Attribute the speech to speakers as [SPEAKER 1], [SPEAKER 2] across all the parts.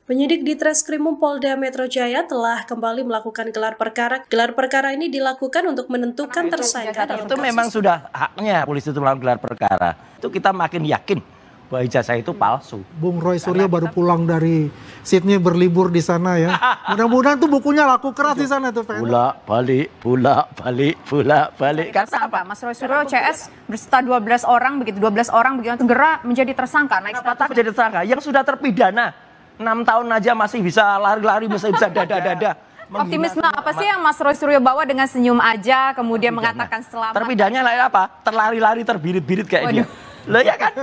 [SPEAKER 1] Penyidik di Treskrimum Polda Metro Jaya telah kembali melakukan gelar perkara. Gelar perkara ini dilakukan untuk menentukan tersangka dalam
[SPEAKER 2] itu memang sudah haknya polisi itu melakukan gelar perkara. Itu kita makin yakin bahwa ijazah itu palsu.
[SPEAKER 3] Bung Roy Suryo baru pulang dari Sydney berlibur di sana ya. Mudah-mudahan tuh bukunya laku keras di sana tuh.
[SPEAKER 2] Bolak balik. Karena apa?
[SPEAKER 4] Mas Roy Suryo CS berserta 12 orang begitu segera menjadi tersangka. Naik status
[SPEAKER 2] menjadi tersangka yang sudah terpidana 6 tahun aja masih bisa lari-lari, masih bisa dada-dada.
[SPEAKER 4] Optimisme apa sih yang Mas Roy Suryo bawa dengan senyum aja kemudian mengatakan selamat?
[SPEAKER 2] Terpidananya apa? Terlari-lari, terbirit-birit kayak dia. Loh ya kan?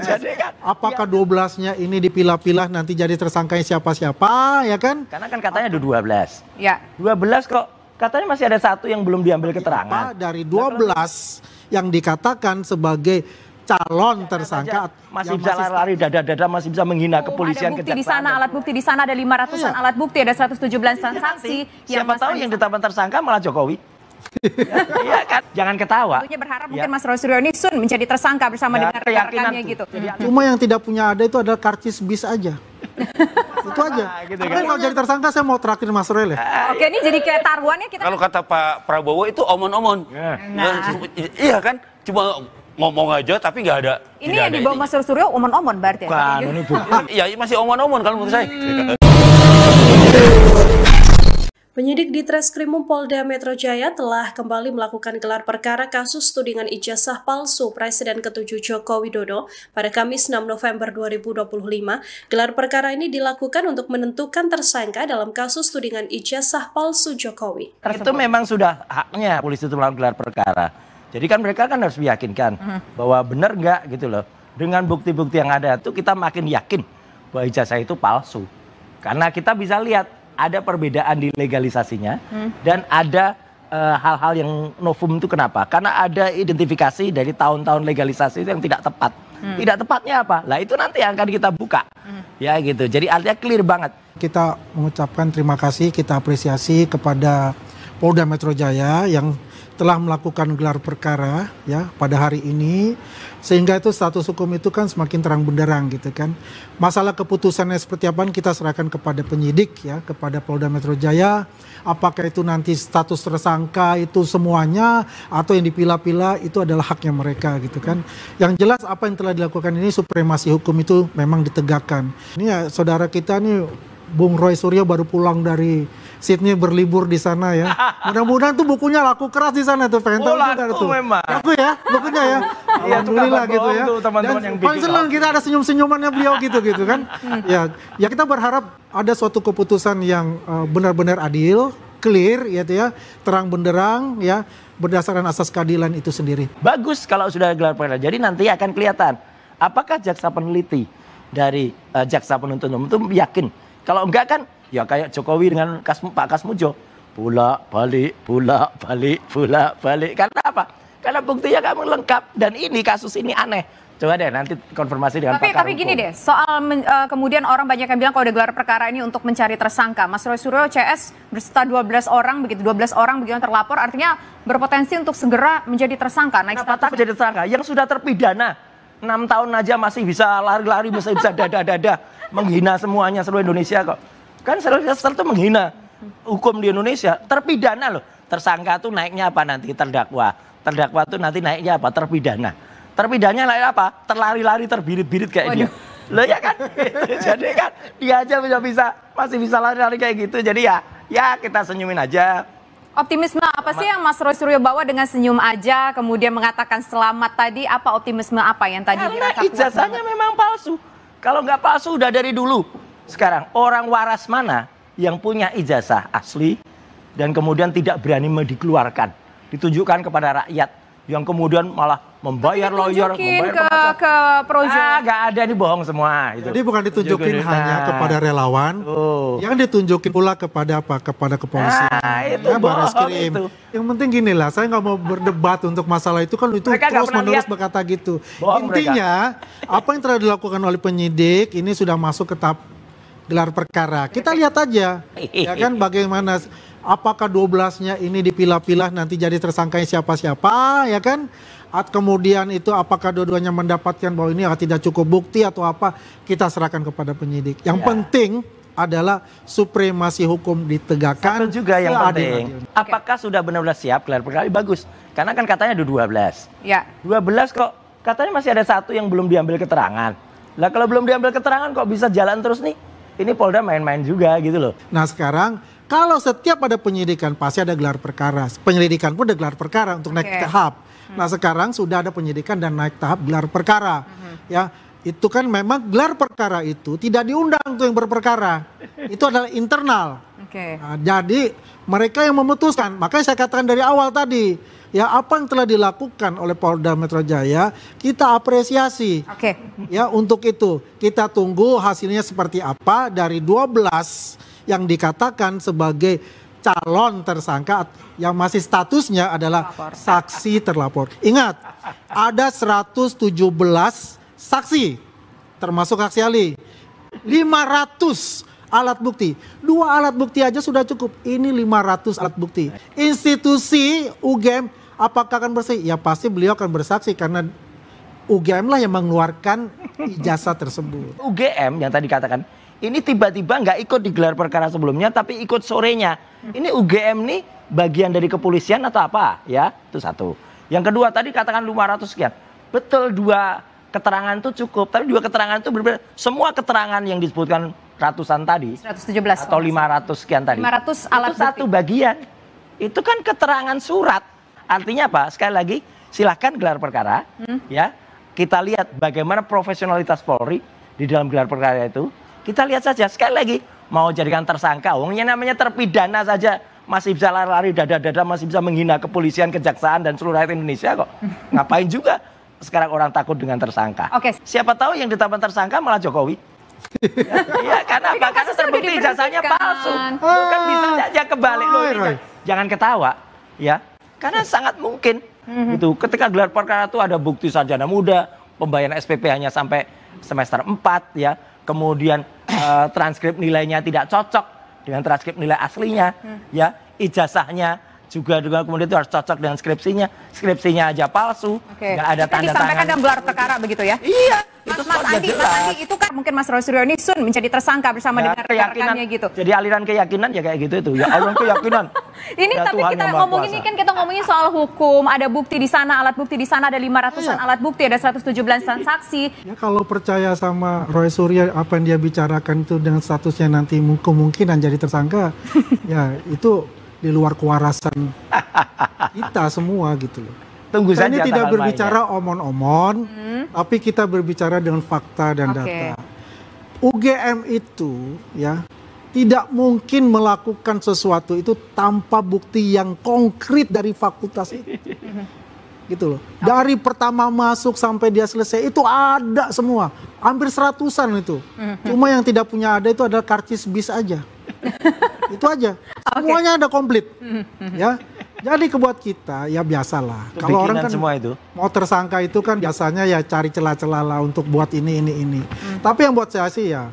[SPEAKER 2] Jadi kan.
[SPEAKER 3] Apakah 12-nya ini dipilah-pilah nanti jadi tersangkanya siapa-siapa ya kan?
[SPEAKER 2] Karena kan katanya ada 12.
[SPEAKER 4] Ya.
[SPEAKER 2] 12 kok katanya masih ada satu yang belum diambil keterangan.
[SPEAKER 3] Dari 12 yang dikatakan sebagai calon tersangka
[SPEAKER 2] masih bisa lari dada-dada, masih bisa menghina kepolisian,
[SPEAKER 4] ada bukti di sana, alat bukti di sana ada 500-an alat bukti, ada 117 transaksi.
[SPEAKER 2] Siapa tahu yang ditetapkan tersangka malah Jokowi. Iya kan? Jangan ketawa.
[SPEAKER 4] Tentunya berharap mungkin Mas Roy Suryo ini soon menjadi tersangka bersama dengan rekan-rekannya gitu.
[SPEAKER 3] Cuma yang tidak punya ada itu adalah karcis bis aja. Itu aja.
[SPEAKER 2] Gitu
[SPEAKER 3] kan? Kalau jadi tersangka saya mau traktir Mas Roy lah.
[SPEAKER 4] Oke, ini jadi kayak taruhannya kita.
[SPEAKER 5] Kalau kata Pak Prabowo itu omon-omon. Iya kan? Cuma ngomong aja tapi nggak ada.
[SPEAKER 4] Ini yang dibawa Mas Roy Suryo omon-omon berarti
[SPEAKER 2] ya? Ini bukan.
[SPEAKER 5] Iya masih omon-omon kalau menurut saya.
[SPEAKER 1] Penyidik di Treskrimum Polda Metro Jaya telah kembali melakukan gelar perkara kasus tudingan ijazah palsu Presiden ke-7 Joko Widodo pada Kamis 6 November 2025. Gelar perkara ini dilakukan untuk menentukan tersangka dalam kasus tudingan ijazah palsu Jokowi.
[SPEAKER 2] Itu memang sudah haknya polisi itu melakukan gelar perkara. Jadi kan mereka kan harus meyakinkan bahwa benar nggak gitu loh. Dengan bukti-bukti yang ada itu kita makin yakin bahwa ijazah itu palsu. Karena kita bisa lihat ada perbedaan di legalisasinya dan ada hal-hal yang novum itu kenapa? Karena ada identifikasi dari tahun-tahun legalisasi itu yang tidak tepat. Tidak tepatnya apa? Lah itu nanti yang akan kita buka. Ya gitu. Jadi artinya clear banget.
[SPEAKER 3] Kita mengucapkan terima kasih, kita apresiasi kepada Polda Metro Jaya yang telah melakukan gelar perkara ya pada hari ini, sehingga itu status hukum itu kan semakin terang benderang gitu kan. Masalah keputusannya seperti apa kita serahkan kepada penyidik ya, kepada Polda Metro Jaya. Apakah itu nanti status tersangka itu semuanya atau yang dipilah-pilah itu adalah haknya mereka gitu kan. Yang jelas apa yang telah dilakukan ini supremasi hukum itu memang ditegakkan. Ini ya saudara kita nih Bung Roy Suryo baru pulang dari Sydney berlibur di sana ya. Mudah-mudahan tuh bukunya laku keras di sana tuh. Pengen tahu juga tuh.
[SPEAKER 2] Memang.
[SPEAKER 3] Laku ya bukunya ya. Alhamdulillah gitu ya.
[SPEAKER 2] Teman-teman yang
[SPEAKER 3] paling senang kita ada senyum-senyumannya beliau gitu kan. Ya kita berharap ada suatu keputusan yang benar-benar adil, clear ya, terang benderang ya, berdasarkan asas keadilan itu sendiri.
[SPEAKER 2] Bagus kalau sudah gelar perkara. Jadi nanti akan kelihatan apakah jaksa peneliti dari jaksa penuntut umum itu yakin. Kalau enggak kan ya kayak Jokowi dengan Pak Kasmujo. Bolak-balik. Karena apa? Karena buktinya kamu lengkap. Dan ini kasus ini aneh. Coba deh nanti konfirmasi dengan pakar
[SPEAKER 4] Tapi
[SPEAKER 2] hukum.
[SPEAKER 4] gini deh, soal kemudian orang banyak yang bilang kalau ada gelar perkara ini untuk mencari tersangka. Mas Roy Suryo CS berserta 12 orang begitu yang terlapor artinya berpotensi untuk segera menjadi tersangka. Naik status
[SPEAKER 2] menjadi tersangka yang sudah terpidana 6 tahun aja masih bisa lari-lari, masih bisa dada-dada. Menghina semuanya seluruh Indonesia kok. Kan Sylvester itu menghina hukum di Indonesia. Terpidana loh. Tersangka tuh naiknya apa nanti? Terdakwa. Terdakwa tuh nanti naiknya apa? Terpidana. Terpidananya naik apa? Terlari-lari, terbirit-birit kayak dia. Loh ya kan? Jadi kan dia aja masih bisa lari-lari kayak gitu. Jadi ya kita senyumin aja.
[SPEAKER 4] Optimisme apa sih yang Mas Roy Suryo bawa dengan senyum aja kemudian mengatakan selamat tadi? Apa optimisme apa yang tadi
[SPEAKER 2] Karena
[SPEAKER 4] dirasa
[SPEAKER 2] ijazahnya memang palsu. Kalau nggak palsu udah dari dulu. Sekarang orang waras mana yang punya ijazah asli dan kemudian tidak berani dikeluarkan, ditunjukkan kepada rakyat yang kemudian malah membayar lawyer, membayar
[SPEAKER 4] ke Projo.
[SPEAKER 2] Nggak ada, ini bohong semua. Itu.
[SPEAKER 3] Jadi bukan ditunjukin hanya kepada relawan, yang ditunjukin pula kepada apa? Kepada kepolisian.
[SPEAKER 2] Itu bohong itu.
[SPEAKER 3] Yang penting gini lah, saya nggak mau berdebat untuk masalah itu kan itu terus menerus berkata gitu. Intinya apa yang telah dilakukan oleh penyidik ini sudah masuk ke tahap gelar perkara. Kita lihat aja, ya kan bagaimana. Apakah 12-nya ini dipilah-pilah nanti jadi tersangkanya siapa-siapa, ya kan? Kemudian itu apakah dua-duanya mendapatkan bahwa ini tidak cukup bukti atau apa, kita serahkan kepada penyidik. Yang penting adalah supremasi hukum ditegakkan.
[SPEAKER 2] Satu juga yang penting,
[SPEAKER 3] seadil-adilnya.
[SPEAKER 2] apakah sudah benar-benar siap gelar perkara? Bagus, karena kan katanya ada 12.
[SPEAKER 4] Ya.
[SPEAKER 2] 12 kok katanya masih ada satu yang belum diambil keterangan. Lah kalau belum diambil keterangan kok bisa jalan terus nih? Ini Polda main-main juga gitu loh.
[SPEAKER 3] Nah sekarang kalau setiap ada penyidikan pasti ada gelar perkara. Penyelidikan pun ada gelar perkara untuk naik tahap. Nah sekarang sudah ada penyidikan dan naik tahap gelar perkara. Ya itu kan memang gelar perkara itu tidak diundang tuh yang berperkara. Itu adalah internal. Nah, jadi mereka yang memutuskan. Makanya saya katakan dari awal tadi. Ya apa yang telah dilakukan oleh Polda Metro Jaya kita apresiasi. Ya untuk itu kita tunggu hasilnya seperti apa dari 12 yang dikatakan sebagai calon tersangka yang masih statusnya adalah saksi terlapor. Ingat ada 117 saksi termasuk saksi ahli, 500 alat bukti. 2 alat bukti aja sudah cukup. Ini 500 alat bukti. Institusi UGM apakah akan bersih? Ya pasti beliau akan bersaksi karena UGM lah yang mengeluarkan ijazah tersebut.
[SPEAKER 2] UGM yang tadi katakan, ini tiba-tiba nggak ikut di gelar perkara sebelumnya tapi ikut sorenya. Ini UGM nih bagian dari kepolisian atau apa? Ya, itu satu. Yang kedua tadi katakan 500 sekian. Betul 2 keterangan itu cukup, tapi 2 keterangan itu berbeda. Semua keterangan yang disebutkan ratusan tadi
[SPEAKER 4] 117
[SPEAKER 2] atau 500 sekian tadi.
[SPEAKER 4] 500 alat
[SPEAKER 2] itu satu bagian. Itu kan keterangan surat. Artinya apa? Sekali lagi silahkan gelar perkara, ya kita lihat bagaimana profesionalitas Polri di dalam gelar perkara itu. Kita lihat saja sekali lagi mau jadikan tersangka, wongnya namanya terpidana saja masih bisa lari-lari dada-dada, masih bisa menghina kepolisian, kejaksaan dan seluruh rakyat Indonesia kok. Ngapain juga sekarang orang takut dengan tersangka? Siapa tahu yang ditetapkan tersangka malah Jokowi. Ya karena apa? Karena terbukti ijazahnya palsu. Kan bisa saja kebalik loh. Jangan ketawa, ya. Karena sangat mungkin gitu. Ketika gelar perkara itu ada bukti sarjana muda, pembayaran SPP hanya sampai semester 4 ya. Kemudian transkrip nilainya tidak cocok dengan transkrip nilai aslinya ya. Ijazahnya juga kemudian itu harus cocok dengan skripsinya aja palsu, nggak ada tanda tangan.
[SPEAKER 4] Disampaikan dalam gelar perkara begitu ya?
[SPEAKER 2] Iya.
[SPEAKER 4] Mas Andi itu kan mungkin Mas Roy Suryo ini menjadi tersangka bersama dengan rekan-rekannya gitu.
[SPEAKER 2] Jadi aliran keyakinan ya kayak gitu itu. Ya aliran keyakinan.
[SPEAKER 4] Ini ya, tapi kita ngomongin ini kan kita ngomongin soal hukum, ada bukti di sana, alat bukti di sana ada 500-an alat bukti, ada 117-an saksi.
[SPEAKER 3] Ya kalau percaya sama Roy Suryo apa yang dia bicarakan itu dengan statusnya nanti kemungkinan jadi tersangka, ya itu di luar kewarasan kita semua gitu loh.
[SPEAKER 2] Tunggu saja.
[SPEAKER 3] Ini tidak berbicara omon-omon, tapi kita berbicara dengan fakta dan data. UGM itu ya tidak mungkin melakukan sesuatu itu tanpa bukti yang konkret dari fakultas itu. Gitu loh. Dari pertama masuk sampai dia selesai itu ada semua. Hampir 100-an itu. Cuma yang tidak punya ada itu adalah karcis bis aja. Itu aja. Semuanya ada komplit. Ya. Jadi kebuat kita ya biasalah. Kalau orang kan
[SPEAKER 2] semua itu
[SPEAKER 3] mau tersangka itu kan biasanya ya cari celah-celah lah untuk buat ini. Tapi yang buat saya sih ya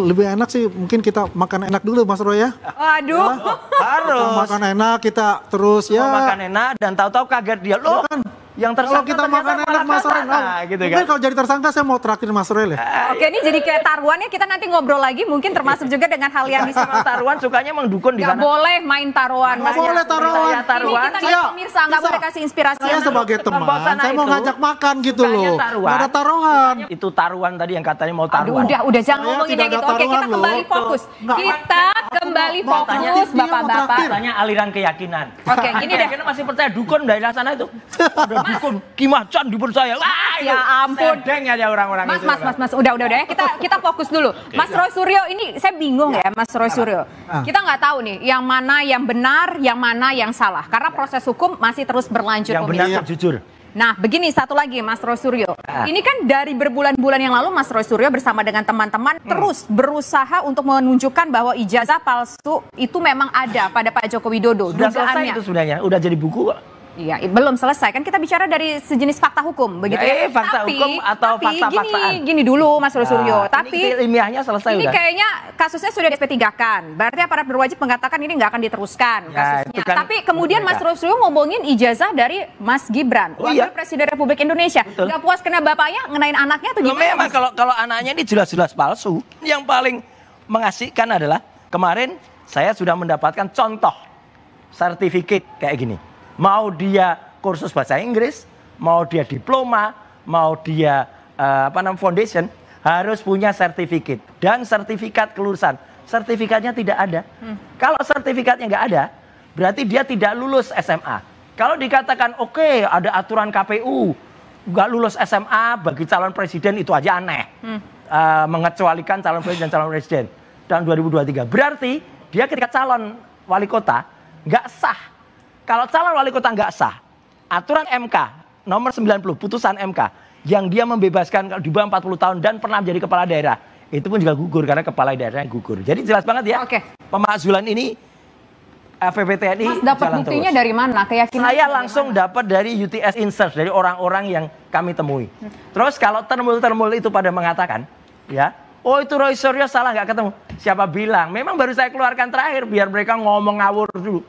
[SPEAKER 3] lebih enak sih mungkin kita makan enak dulu Mas Roy ya.
[SPEAKER 4] Waduh.
[SPEAKER 2] Harus.
[SPEAKER 3] Kita makan enak kita terus ya.
[SPEAKER 2] Makan enak dan tahu-tahu kaget dia loh. Kan. Yang tersangka
[SPEAKER 3] kalau kita makan enak Mas Roy,
[SPEAKER 2] gitu
[SPEAKER 3] mungkin kalau jadi tersangka saya mau traktir Mas Roy lah.
[SPEAKER 4] Oke, ini jadi kayak taruhannya kita nanti ngobrol lagi mungkin termasuk juga dengan hal yang disebut
[SPEAKER 2] taruhan sukanya emang dukun di sana.
[SPEAKER 4] Gak boleh main taruhan.
[SPEAKER 3] Gak boleh taruhan.
[SPEAKER 4] Ini kita pemirsa nggak boleh kasih inspirasi.
[SPEAKER 3] Saya sebagai teman, saya mau ngajak makan gitu loh. Gak ada taruhan.
[SPEAKER 2] Itu taruhan tadi yang katanya mau taruhan.
[SPEAKER 4] Udah jangan ngomongin yang gitu. Oke, kita kembali fokus. Kita kembali fokus Bapak-bapak.
[SPEAKER 2] Katanya aliran keyakinan.
[SPEAKER 4] Oke, gini deh.
[SPEAKER 2] Kita masih percaya dukun dari sana itu. Ada dukun Kimacan dipercaya. Wah,
[SPEAKER 4] ya ampun.
[SPEAKER 2] Sedeng aja orang-orang itu.
[SPEAKER 4] Mas, udah ya. Kita fokus dulu. Mas Roy Suryo ini saya bingung ya, Mas Roy Suryo. Kita nggak tahu nih yang mana yang benar, yang mana yang salah. Karena proses hukum masih terus berlanjut.
[SPEAKER 2] Yang benar yang jujur.
[SPEAKER 4] Nah, begini satu lagi Mas Roy Suryo. Ini kan dari berbulan-bulan yang lalu Mas Roy Suryo bersama dengan teman-teman terus berusaha untuk menunjukkan bahwa ijazah palsu itu memang ada pada Pak Joko Widodo.
[SPEAKER 2] Sudah selesai itu sebenarnya, udah jadi buku kok.
[SPEAKER 4] Iya, belum selesai kan kita bicara dari sejenis fakta hukum begitu ya.
[SPEAKER 2] Fakta hukum atau fakta-faktaan.
[SPEAKER 4] Gini dulu Mas Roy Suryo. Tapi
[SPEAKER 2] ilmiahnya selesai
[SPEAKER 4] ini
[SPEAKER 2] udah. Kayaknya
[SPEAKER 4] kasusnya sudah di-SP3-kan. Berarti aparat berwajib mengatakan ini nggak akan diteruskan kasusnya.
[SPEAKER 2] Kan
[SPEAKER 4] tapi kemudian Mas Roy Suryo ngomongin ijazah dari Mas Gibran, Wakil Presiden Republik Indonesia. Nggak puas kena bapaknya, ngenain anaknya atau gimana?
[SPEAKER 2] Memang kalau anaknya ini jelas-jelas palsu. Yang paling mengasihkan adalah kemarin saya sudah mendapatkan contoh sertifikat kayak gini. Mau dia kursus bahasa Inggris, mau dia diploma, mau dia foundation, harus punya sertifikat dan sertifikat kelulusan. Sertifikatnya tidak ada. Kalau sertifikatnya nggak ada, berarti dia tidak lulus SMA. Kalau dikatakan oke, ada aturan KPU, nggak lulus SMA bagi calon presiden itu aja aneh. Mengecualikan calon presiden dan calon presiden tahun 2023. Berarti dia ketika calon wali kota nggak sah. Kalau calon wali kota nggak sah, aturan MK nomor 90 putusan MK yang dia membebaskan kalau di bawah 40 tahun dan pernah menjadi kepala daerah, itu pun juga gugur karena kepala daerahnya gugur. Jadi jelas banget ya.
[SPEAKER 4] Oke.
[SPEAKER 2] Pemakzulan ini FPPTNI
[SPEAKER 4] Mas dapat buktinya dari mana? Keyakinan
[SPEAKER 2] saya langsung dapat dari UTS Insight, dari orang-orang yang kami temui. Terus kalau termul itu pada mengatakan, ya, oh itu Roy Suryo salah nggak ketemu. Siapa bilang? Memang baru saya keluarkan terakhir biar mereka ngomong ngawur dulu.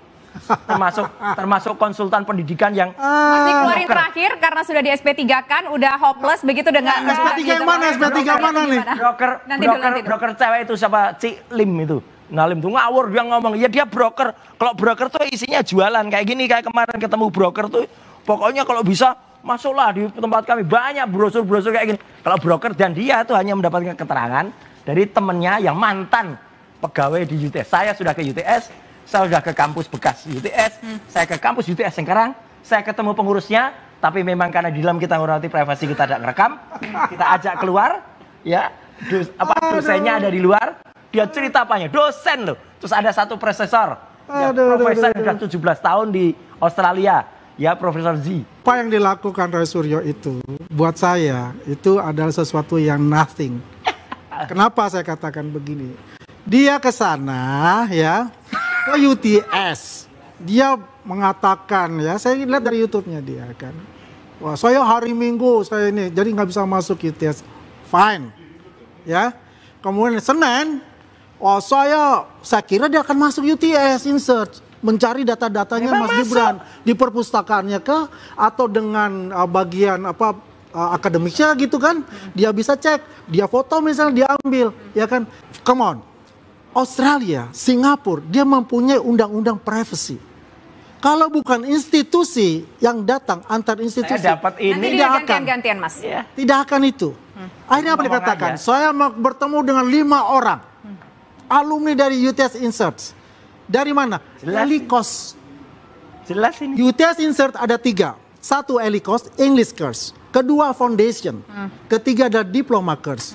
[SPEAKER 2] Termasuk konsultan pendidikan yang
[SPEAKER 4] Mas dikeluarin terakhir karena sudah di SP3 kan, udah hopeless begitu dengan
[SPEAKER 3] SP3 yang mana? SP3 mana nih?
[SPEAKER 2] broker cewek itu siapa? Lim itu. Nah, Lim tuh ngawur, dia ngomong, ya dia broker. Kalau broker tuh isinya jualan kayak gini, kayak kemarin ketemu broker tuh. Pokoknya kalau bisa masuklah di tempat kami, banyak brosur-brosur kayak gini. Kalau broker, dan dia tuh hanya mendapatkan keterangan dari temennya yang mantan pegawai di UTS. Saya sudah ke UTS, saya sudah ke kampus bekas UTS, saya ke kampus UTS Sengkarang, saya ketemu pengurusnya, tapi memang karena di dalam kita menghormati privasi kita tidak rekam, kita ajak keluar, ya, dosennya ada di luar, dia cerita apanya, dosen loh, terus ada satu profesor, ya, profesor sudah 17 tahun di Australia, ya Profesor Z.
[SPEAKER 3] Apa yang dilakukan Roy Suryo itu, buat saya, itu adalah sesuatu yang nothing. Kenapa saya katakan begini? Dia ke sana, ya, ke UTS, dia mengatakan, ya, saya lihat dari YouTube-nya dia kan, wah saya hari Minggu saya ini jadi nggak bisa masuk UTS, fine, ya. Kemudian Senin, wah saya kira dia akan masuk UTS Insert, mencari data-datanya Mas Gibran di perpustakaannya kah, atau dengan bagian akademiknya gitu kan, dia bisa cek, dia foto misalnya diambil, ya kan, come on. Australia, Singapura, dia mempunyai undang-undang privacy. Kalau bukan institusi yang datang antar institusi,
[SPEAKER 2] saya dapat ini
[SPEAKER 4] tidak akan gantian Mas.
[SPEAKER 2] Ya.
[SPEAKER 3] Tidak akan itu. Akhirnya apa dikatakan? Saya bertemu dengan 5 orang alumni dari UTS Insert. Dari mana? Elikos.
[SPEAKER 2] Jelas ini.
[SPEAKER 3] UTS Insert ada 3. 1 Elikos, English course. Kedua Foundation. Ketiga ada Diploma course.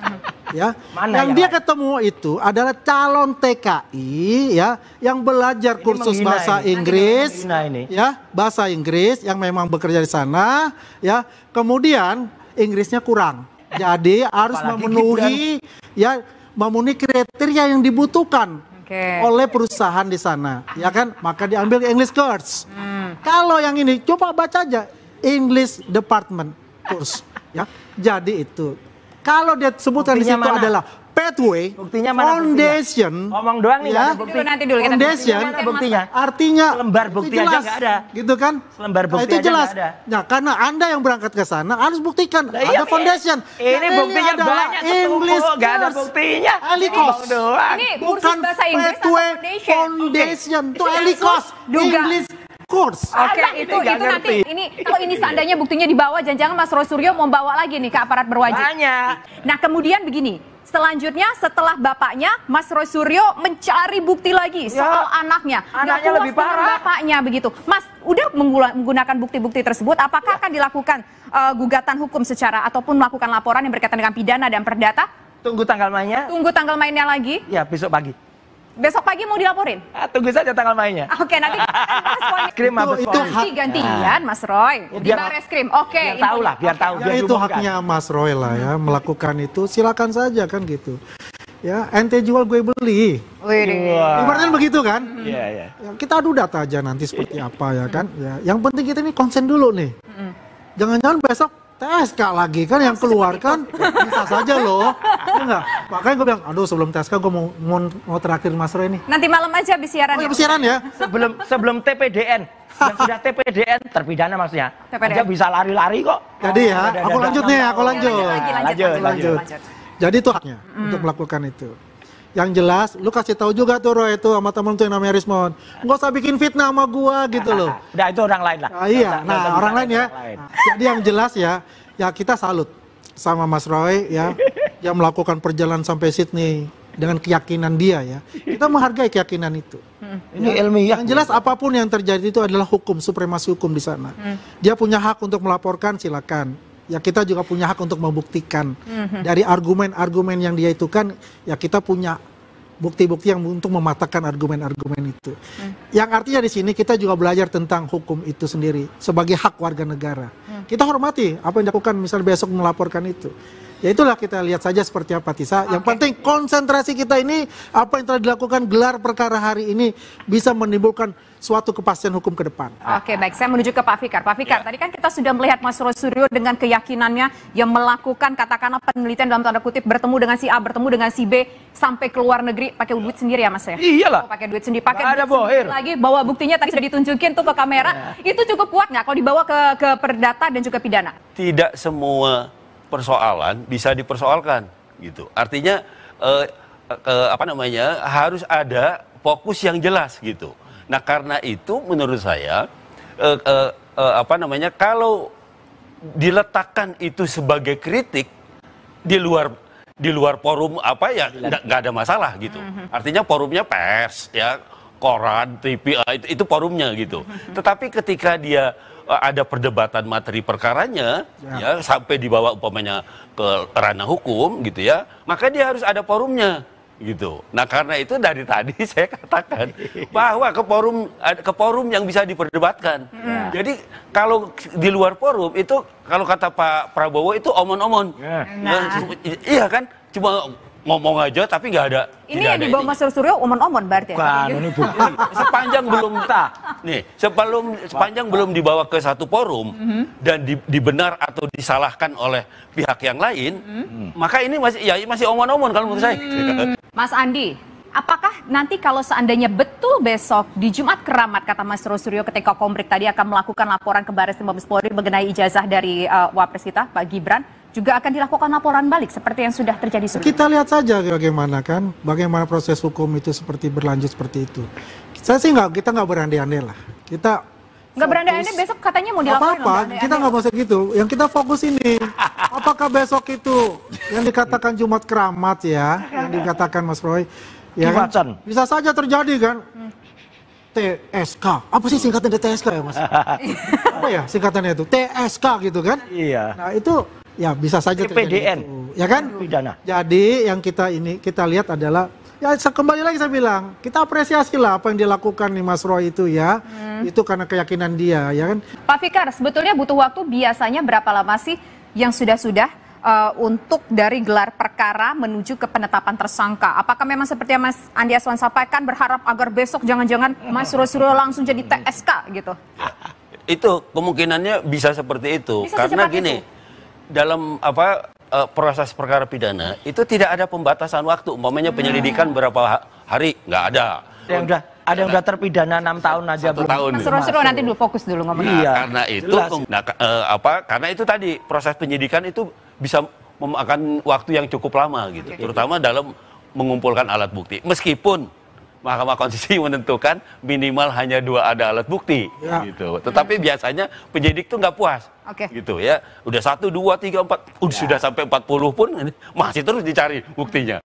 [SPEAKER 3] Ya, yang dia ketemu itu adalah calon TKI, ya, yang belajar kursus bahasa Inggris, ya, bahasa Inggris yang memang bekerja di sana, ya, kemudian Inggrisnya kurang, jadi harus memenuhi, ya, memenuhi kriteria yang dibutuhkan oleh perusahaan di sana, ya kan, maka diambil English course. Kalau yang ini coba baca aja English Department course, ya, jadi itu. Kalau dia sebutkan di situ adalah pathway, foundation,
[SPEAKER 2] ngomong doang nih,
[SPEAKER 3] ya,
[SPEAKER 2] bukti.
[SPEAKER 4] Nanti dulu kita
[SPEAKER 3] foundation,
[SPEAKER 2] buktinya.
[SPEAKER 3] Artinya
[SPEAKER 2] selembar bukti aja nggak ada,
[SPEAKER 3] gitu kan?
[SPEAKER 2] Selembar bukti
[SPEAKER 3] itu
[SPEAKER 2] aja
[SPEAKER 3] jelas.
[SPEAKER 2] nggak ada.
[SPEAKER 3] Nah, karena Anda yang berangkat ke sana harus buktikan
[SPEAKER 2] Iya,
[SPEAKER 3] ada foundation.
[SPEAKER 2] Ini buktinya banyak
[SPEAKER 3] English
[SPEAKER 2] nggak ada buktinya.
[SPEAKER 3] Elikos
[SPEAKER 2] doang.
[SPEAKER 4] Ini kursus
[SPEAKER 3] bukan
[SPEAKER 4] bahasa Inggris atau
[SPEAKER 3] pathway
[SPEAKER 4] foundation?
[SPEAKER 3] itu Elikos English course.
[SPEAKER 4] Oke, itu nanti kalau ini seandainya buktinya dibawa, jangan-jangan Mas Roy Suryo mau bawa lagi nih ke aparat berwajib.
[SPEAKER 2] Banyak.
[SPEAKER 4] Nah, kemudian begini, selanjutnya setelah bapaknya, Mas Roy Suryo mencari bukti lagi soal anaknya.
[SPEAKER 2] Anaknya lebih parah.
[SPEAKER 4] Bapaknya begitu. Mas, udah menggunakan bukti-bukti tersebut, apakah akan dilakukan gugatan hukum secara ataupun melakukan laporan yang berkaitan dengan pidana dan perdata?
[SPEAKER 2] Tunggu tanggal mainnya.
[SPEAKER 4] Tunggu tanggal mainnya lagi.
[SPEAKER 2] Ya, besok pagi.
[SPEAKER 4] Besok pagi mau dilaporin?
[SPEAKER 2] Tunggu saja tanggal mainnya.
[SPEAKER 4] Oke, nanti kita akan bahas poin
[SPEAKER 3] itu
[SPEAKER 4] gantian Mas Roy di Barreskrim. Oke,
[SPEAKER 2] biar tahu lah, biar tahu.
[SPEAKER 3] Ya, itu haknya Mas Roy lah ya, melakukan itu silakan saja kan gitu. Ya, ente jual gue beli. Ibaratnya begitu kan?
[SPEAKER 2] Iya, iya.
[SPEAKER 3] Ya, kita adu data aja nanti seperti apa ya kan? Ya, yang penting kita ini konsen dulu nih. Jangan-jangan besok TSK lagi kan yang keluarkan bisa saja loh. Enggak. Makanya gue bilang, aduh sebelum TSK gue mau terakhir Mas Roy nih.
[SPEAKER 4] Nanti malam aja habis siaran.
[SPEAKER 3] Oh, ya, siaran ya.
[SPEAKER 2] Sebelum TPDN. Yang sudah TPDN terpidana maksudnya. Aja bisa lari-lari kok.
[SPEAKER 3] Jadi ya, aku lanjut nih, aku lanjut.
[SPEAKER 2] Lanjut.
[SPEAKER 3] Jadi itu haknya untuk melakukan itu. Yang jelas, lu kasih tahu juga tuh Roy itu sama temen tuh yang namanya Rismond. Nggak usah bikin fitnah sama gua gitu loh.
[SPEAKER 2] Udah itu orang lain lah.
[SPEAKER 3] Iya, nah orang lain ya. Jadi yang jelas ya kita salut sama Mas Roy ya, yang melakukan perjalanan sampai Sydney dengan keyakinan dia ya. Kita menghargai keyakinan itu.
[SPEAKER 2] Ini ilmiah.
[SPEAKER 3] Yang jelas apapun yang terjadi itu adalah hukum, supremasi hukum di sana. Dia punya hak untuk melaporkan, silakan. Ya kita juga punya hak untuk membuktikan. Dari argumen-argumen yang dia itu kan, ya kita punya bukti-bukti yang untuk mematahkan argumen-argumen itu. Yang artinya di sini kita juga belajar tentang hukum itu sendiri sebagai hak warga negara. Kita hormati apa yang dilakukan, misalnya besok melaporkan itu. Ya itulah kita lihat saja seperti apa, Tisa. Yang penting konsentrasi kita ini, apa yang telah dilakukan gelar perkara hari ini bisa menimbulkan suatu kepastian hukum ke depan.
[SPEAKER 4] Oke, baik. Saya menuju ke Pak Fikar. Pak Fikar, tadi kan kita sudah melihat Mas Roy Suryo dengan keyakinannya yang melakukan katakanlah penelitian dalam tanda kutip, bertemu dengan si A, bertemu dengan si B, sampai ke luar negeri pakai duit sendiri ya Mas ya?
[SPEAKER 2] Iyalah.
[SPEAKER 4] Oh, pakai duit sendiri, pakai duit sendiri lagi, bawa buktinya tadi sudah ditunjukin tuh ke kamera. Itu cukup kuat nggak kalau dibawa ke perdata dan juga pidana?
[SPEAKER 5] Tidak semua persoalan bisa dipersoalkan gitu. Artinya harus ada fokus yang jelas gitu. Nah karena itu menurut saya kalau diletakkan itu sebagai kritik di luar forum nggak ada masalah gitu. Artinya forumnya pers ya, koran, TV itu forumnya gitu. Tetapi ketika dia ada perdebatan materi perkaranya ya sampai dibawa umpamanya ke ranah hukum gitu ya, maka dia harus ada forumnya gitu. Nah karena itu dari tadi saya katakan bahwa ke forum yang bisa diperdebatkan. Jadi kalau di luar forum itu, kalau kata Pak Prabowo itu omon-omon. Iya kan, cuma ngomong aja tapi nggak ada.
[SPEAKER 4] Ini yang dibawa Mas Roy Suryo omon-omon berarti.
[SPEAKER 2] Bukan, ini bukti. Sepanjang belum dibawa ke satu forum dan dibenar atau disalahkan oleh pihak yang lain, maka ini masih omon-omon kalau menurut saya.
[SPEAKER 4] Mas Andi, apakah nanti kalau seandainya betul besok di Jumat Keramat kata Mas Roy Suryo ketika Kombrek tadi akan melakukan laporan ke Barreskrim Mabes Polri mengenai ijazah dari Wapres kita Pak Gibran, juga akan dilakukan laporan balik seperti yang sudah terjadi sebelumnya?
[SPEAKER 3] Kita lihat saja bagaimana proses hukum itu berlanjut seperti itu. Saya sih kita nggak berandai-andai lah. Kita
[SPEAKER 4] nggak berandai-andai, besok katanya mau dilaporin.
[SPEAKER 3] Kita nggak mau segitu. Yang kita fokus ini, apakah besok itu yang dikatakan Jumat Keramat ya, yang dikatakan Mas Roy, ya kan? Bisa saja terjadi kan? TSK, apa sih singkatan dari TSK ya Mas? Apa ya singkatannya itu? TSK gitu kan?
[SPEAKER 2] Iya.
[SPEAKER 3] Nah itu ya bisa saja
[SPEAKER 2] PDN,
[SPEAKER 3] ya kan?
[SPEAKER 2] Pidana.
[SPEAKER 3] Jadi yang kita lihat adalah ya kembali lagi saya bilang, kita apresiasi lah apa yang dilakukan nih Mas Roy itu ya. Itu karena keyakinan dia, ya kan? Pak
[SPEAKER 4] Fikar, sebetulnya butuh waktu biasanya berapa lama sih yang sudah untuk dari gelar perkara menuju ke penetapan tersangka? Apakah memang seperti yang Mas Andi Aswan sampaikan, berharap agar besok jangan-jangan Mas Roy Suryo langsung jadi TSK gitu?
[SPEAKER 5] Itu kemungkinannya bisa seperti itu. Karena gini, dalam proses perkara pidana itu tidak ada pembatasan waktu. Umpamanya penyelidikan berapa hari, nggak ada.
[SPEAKER 2] Ada yang udah terpidana 6 tahun aja belum.
[SPEAKER 5] Tahun.
[SPEAKER 4] Mas Roy Suryo nanti dulu fokus dulu ngomongin.
[SPEAKER 5] Karena itu tadi proses penyidikan itu bisa memakan waktu yang cukup lama gitu. Terutama dalam mengumpulkan alat bukti. Meskipun Mahkamah Konstitusi menentukan minimal hanya 2 ada alat bukti, gitu. Tetapi biasanya penyidik tuh nggak puas, gitu ya. Udah 1, 2, 3, 4, sudah sampai 40 pun masih terus dicari buktinya.